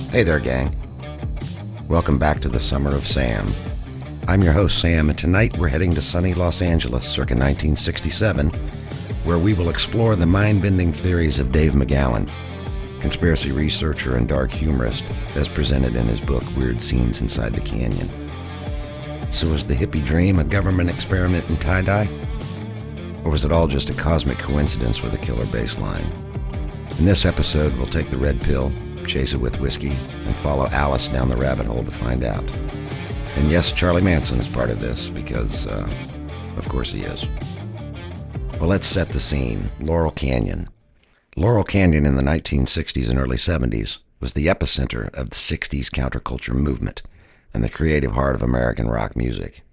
Hey there, gang. Welcome back to the Summer of Sam. I'm your host, Sam, and tonight we're heading to sunny Los Angeles circa 1967, where we will explore the mind-bending theories of Dave McGowan, conspiracy researcher and dark humorist, as presented in his book, Weird Scenes Inside the Canyon. So was the hippie dream a government experiment in tie-dye? Or was it all just a cosmic coincidence with a killer bass line? In this episode, we'll take the red pill, chase it with whiskey, and follow Alice down the rabbit hole to find out. And yes, Charlie Manson's part of this, because, of course he is. Well, let's set the scene. Laurel Canyon. Laurel Canyon in the 1960s and early 70s was the epicenter of the 60s counterculture movement and the creative heart of American rock music.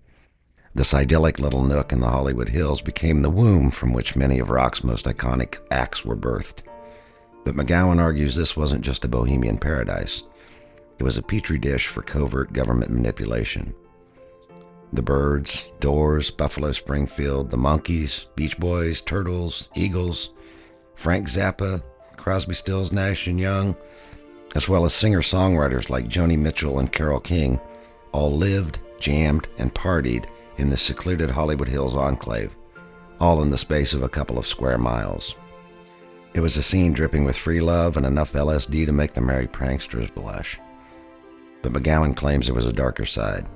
This idyllic little nook in the Hollywood Hills became the womb from which many of rock's most iconic acts were birthed. But McGowan argues this wasn't just a bohemian paradise. It was a petri dish for covert government manipulation. The Byrds, Doors, Buffalo Springfield, the Monkees, Beach Boys, Turtles, Eagles, Frank Zappa, Crosby, Stills, Nash & Young, as well as singer-songwriters like Joni Mitchell and Carole King, all lived, jammed, and partied in the secluded Hollywood Hills enclave, all in the space of a couple of square miles. It was a scene dripping with free love and enough LSD to make the merry pranksters blush. But McGowan claims there was a darker side.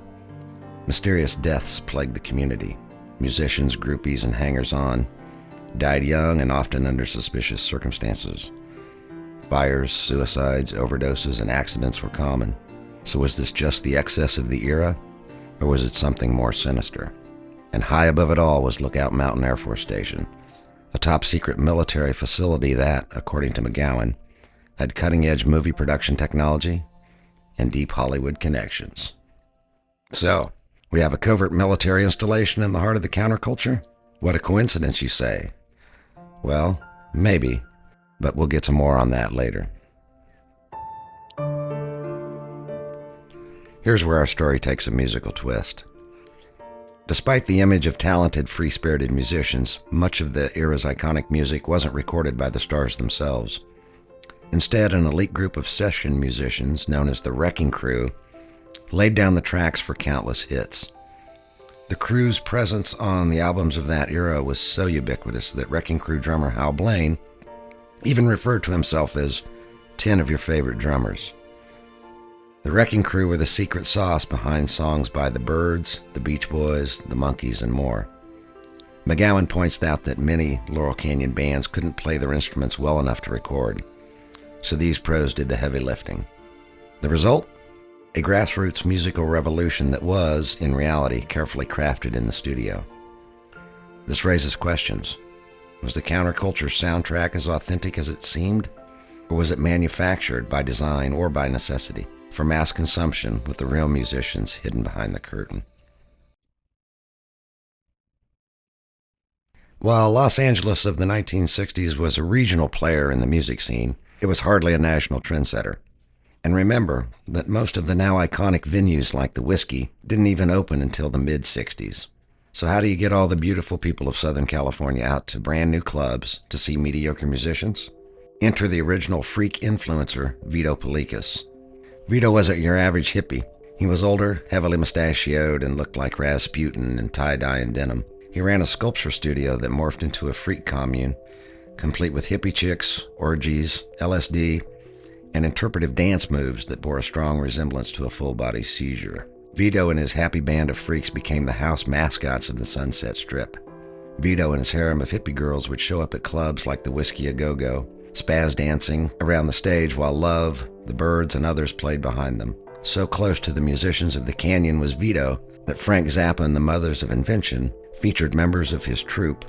Mysterious deaths plagued the community. Musicians, groupies, and hangers-on died young and often under suspicious circumstances. Fires, suicides, overdoses, and accidents were common. So was this just the excess of the era, or was it something more sinister? And high above it all was Lookout Mountain Air Force Station, a top-secret military facility that, according to McGowan, had cutting-edge movie production technology and deep Hollywood connections. So, we have a covert military installation in the heart of the counterculture? What a coincidence, you say? Well, maybe, but we'll get to more on that later. Here's where our story takes a musical twist. Despite the image of talented, free-spirited musicians, much of the era's iconic music wasn't recorded by the stars themselves. Instead, an elite group of session musicians, known as the Wrecking Crew, laid down the tracks for countless hits. The crew's presence on the albums of that era was so ubiquitous that Wrecking Crew drummer Hal Blaine even referred to himself as 10 of your favorite drummers. The Wrecking Crew were the secret sauce behind songs by the Byrds, the Beach Boys, the Monkees, and more. McGowan points out that many Laurel Canyon bands couldn't play their instruments well enough to record, so these pros did the heavy lifting. The result? A grassroots musical revolution that was, in reality, carefully crafted in the studio. This raises questions. Was the counterculture soundtrack as authentic as it seemed? Or was it manufactured by design or by necessity for mass consumption with the real musicians hidden behind the curtain? While Los Angeles of the 1960s was a regional player in the music scene, it was hardly a national trendsetter. And remember that most of the now iconic venues like the Whiskey didn't even open until the mid-60s. So how do you get all the beautiful people of Southern California out to brand new clubs to see mediocre musicians? Enter the original freak influencer, Vito Pellicas. Vito wasn't your average hippie. He was older, heavily mustachioed, and looked like Rasputin in tie-dye and denim. He ran a sculpture studio that morphed into a freak commune, complete with hippie chicks, orgies, LSD, and interpretive dance moves that bore a strong resemblance to a full-body seizure. Vito and his happy band of freaks became the house mascots of the Sunset Strip. Vito and his harem of hippie girls would show up at clubs like the Whiskey A Go-Go, spaz dancing around the stage while Love, the Byrds, and others played behind them. So close to the musicians of the Canyon was Vito that Frank Zappa and the Mothers of Invention featured members of his troupe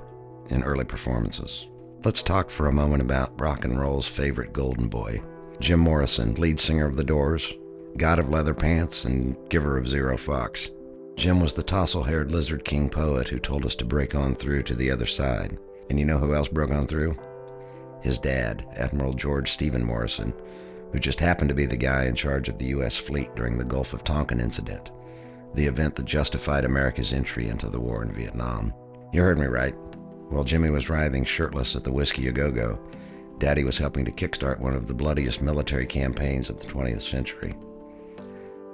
in early performances. Let's talk for a moment about rock and roll's favorite golden boy, Jim Morrison, lead singer of the Doors, god of leather pants, and giver of zero fucks. Jim was the tousle-haired Lizard King poet who told us to break on through to the other side. And you know who else broke on through? His dad, Admiral George Stephen Morrison, who just happened to be the guy in charge of the U.S. fleet during the Gulf of Tonkin incident, the event that justified America's entry into the war in Vietnam. You heard me right. While Jimmy was writhing shirtless at the Whiskey A Go-Go, Daddy was helping to kickstart one of the bloodiest military campaigns of the 20th century.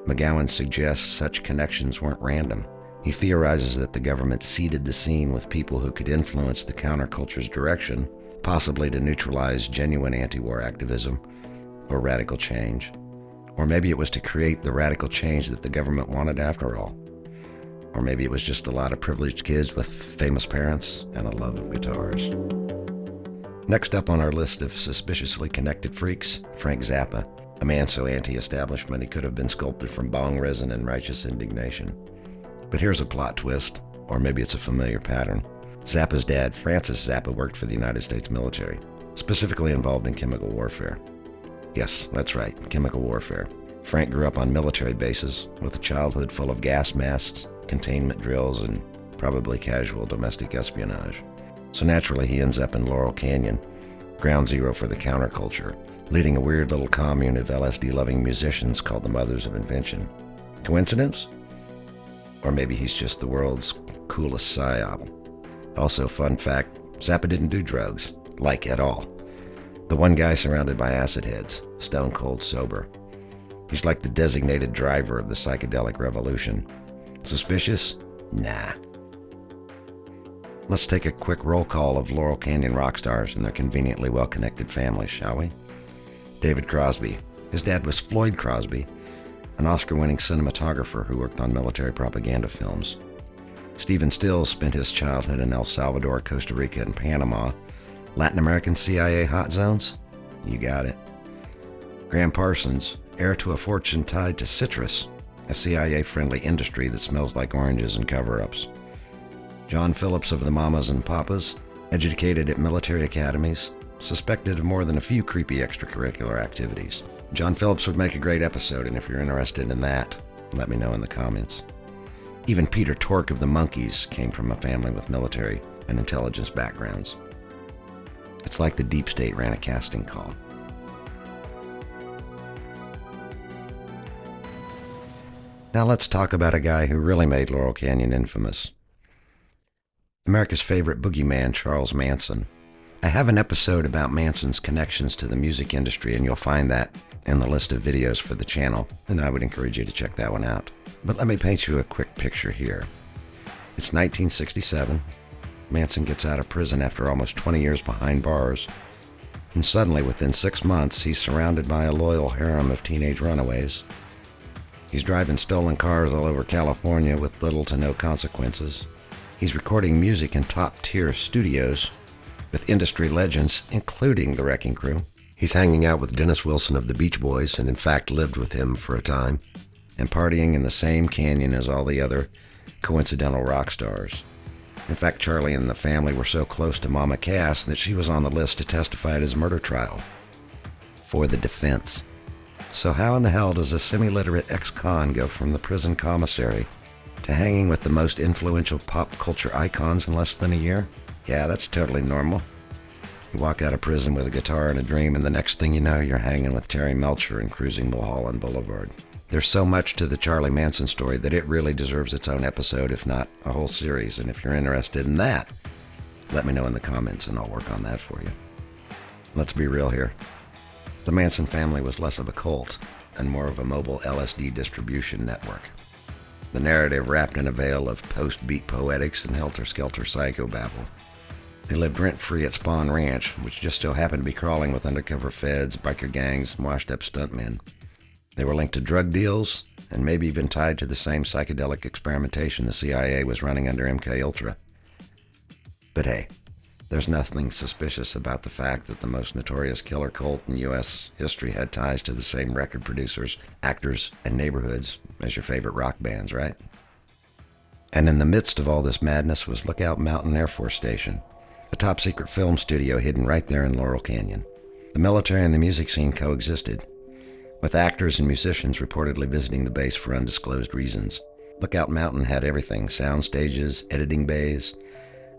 McGowan suggests such connections weren't random. He theorizes that the government seeded the scene with people who could influence the counterculture's direction, possibly to neutralize genuine anti-war activism or radical change. Or maybe it was to create the radical change that the government wanted after all. Or maybe it was just a lot of privileged kids with famous parents and a love of guitars. Next up on our list of suspiciously connected freaks, Frank Zappa, a man so anti-establishment he could have been sculpted from bong resin and righteous indignation. But here's a plot twist, or maybe it's a familiar pattern. Zappa's dad, Francis Zappa, worked for the United States military, specifically involved in chemical warfare. Yes, that's right, chemical warfare. Frank grew up on military bases with a childhood full of gas masks, containment drills, and probably casual domestic espionage. So naturally he ends up in Laurel Canyon, ground zero for the counterculture, leading a weird little commune of LSD-loving musicians called the Mothers of Invention. Coincidence? Or maybe he's just the world's coolest psyop. Also, fun fact, Zappa didn't do drugs, like at all. The one guy surrounded by acid heads, stone cold sober. He's like the designated driver of the psychedelic revolution. Suspicious? Nah. Let's take a quick roll call of Laurel Canyon rock stars and their conveniently well-connected families, shall we? David Crosby. His dad was Floyd Crosby, an Oscar-winning cinematographer who worked on military propaganda films. Stephen Stills spent his childhood in El Salvador, Costa Rica, and Panama. Latin American CIA hot zones? You got it. Graham Parsons, heir to a fortune tied to citrus, a CIA-friendly industry that smells like oranges and cover-ups. John Phillips of the Mamas and Papas, educated at military academies, suspected of more than a few creepy extracurricular activities. John Phillips would make a great episode, and if you're interested in that, let me know in the comments. Even Peter Tork of the Monkees came from a family with military and intelligence backgrounds. It's like the deep state ran a casting call. Now let's talk about a guy who really made Laurel Canyon infamous. America's favorite boogeyman, Charles Manson. I have an episode about Manson's connections to the music industry, and you'll find that in the list of videos for the channel, and I would encourage you to check that one out. But let me paint you a quick picture here. It's 1967. Manson gets out of prison after almost 20 years behind bars, and suddenly, within 6 months, he's surrounded by a loyal harem of teenage runaways. He's driving stolen cars all over California with little to no consequences. He's recording music in top-tier studios with industry legends, including the Wrecking Crew. He's hanging out with Dennis Wilson of the Beach Boys, and in fact lived with him for a time, and partying in the same canyon as all the other coincidental rock stars. In fact, Charlie and the family were so close to Mama Cass that she was on the list to testify at his murder trial for the defense. So how in the hell does a semi-literate ex-con go from the prison commissary to hanging with the most influential pop culture icons in less than a year? Yeah, that's totally normal. You walk out of prison with a guitar and a dream, and the next thing you know, you're hanging with Terry Melcher and cruising Mulholland Boulevard. There's so much to the Charlie Manson story that it really deserves its own episode, if not a whole series. And if you're interested in that, let me know in the comments and I'll work on that for you. Let's be real here. The Manson family was less of a cult and more of a mobile LSD distribution network. The narrative wrapped in a veil of post-beat poetics and helter-skelter psychobabble. They lived rent-free at Spawn Ranch, which just so happened to be crawling with undercover feds, biker gangs, and washed-up stuntmen. They were linked to drug deals, and maybe even tied to the same psychedelic experimentation the CIA was running under MKUltra. But hey, there's nothing suspicious about the fact that the most notorious killer cult in U.S. history had ties to the same record producers, actors, and neighborhoods as your favorite rock bands, right? And in the midst of all this madness was Lookout Mountain Air Force Station, a top-secret film studio hidden right there in Laurel Canyon. The military and the music scene coexisted, with actors and musicians reportedly visiting the base for undisclosed reasons. Lookout Mountain had everything: sound stages, editing bays,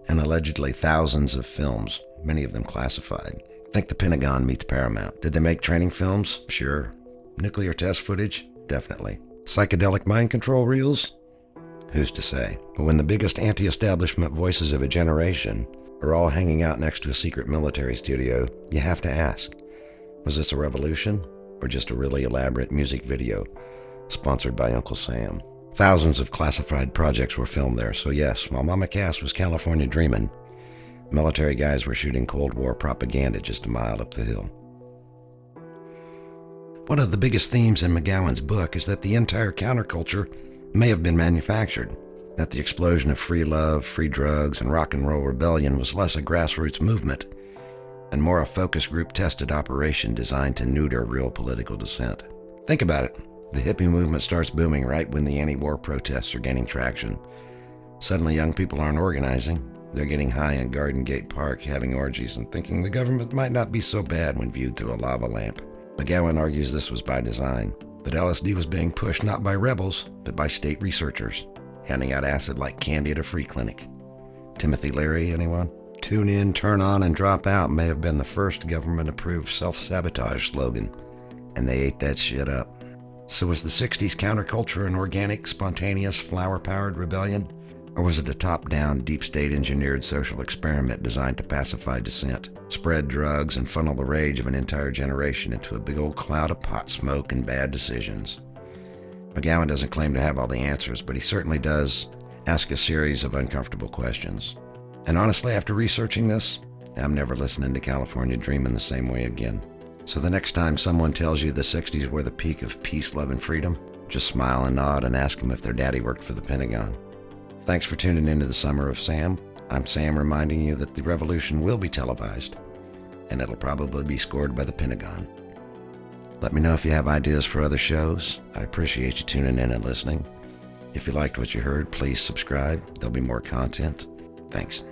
and allegedly thousands of films, many of them classified. Think the Pentagon meets Paramount. Did they make training films? Sure. Nuclear test footage? Definitely. Psychedelic mind control reels? Who's to say? But when the biggest anti-establishment voices of a generation are all hanging out next to a secret military studio, you have to ask, was this a revolution or just a really elaborate music video sponsored by Uncle Sam? Thousands of classified projects were filmed there, so yes, while Mama Cass was California dreaming, military guys were shooting Cold War propaganda just a mile up the hill. One of the biggest themes in McGowan's book is that the entire counterculture may have been manufactured, that the explosion of free love, free drugs, and rock and roll rebellion was less a grassroots movement and more a focus group tested operation designed to neuter real political dissent. Think about it. The hippie movement starts booming right when the anti-war protests are gaining traction. Suddenly young people aren't organizing. They're getting high in Garden Gate Park, having orgies, and thinking the government might not be so bad when viewed through a lava lamp. McGowan argues this was by design, that LSD was being pushed not by rebels, but by state researchers, handing out acid like candy at a free clinic. Timothy Leary, anyone? Tune in, turn on, and drop out may have been the first government-approved self-sabotage slogan, and they ate that shit up. So was the 60s counterculture an organic, spontaneous, flower-powered rebellion? Or was it a top-down, deep-state engineered social experiment designed to pacify dissent, spread drugs, and funnel the rage of an entire generation into a big old cloud of pot smoke and bad decisions? McGowan doesn't claim to have all the answers, but he certainly does ask a series of uncomfortable questions. And honestly, after researching this, I'm never listening to California Dreamin' the same way again. So the next time someone tells you the 60s were the peak of peace, love, and freedom, just smile and nod and ask them if their daddy worked for the Pentagon. Thanks for tuning into the Summer of Sam. I'm Sam, reminding you that the revolution will be televised, and it'll probably be scored by the Pentagon. Let me know if you have ideas for other shows. I appreciate you tuning in and listening. If you liked what you heard, please subscribe. There'll be more content. Thanks.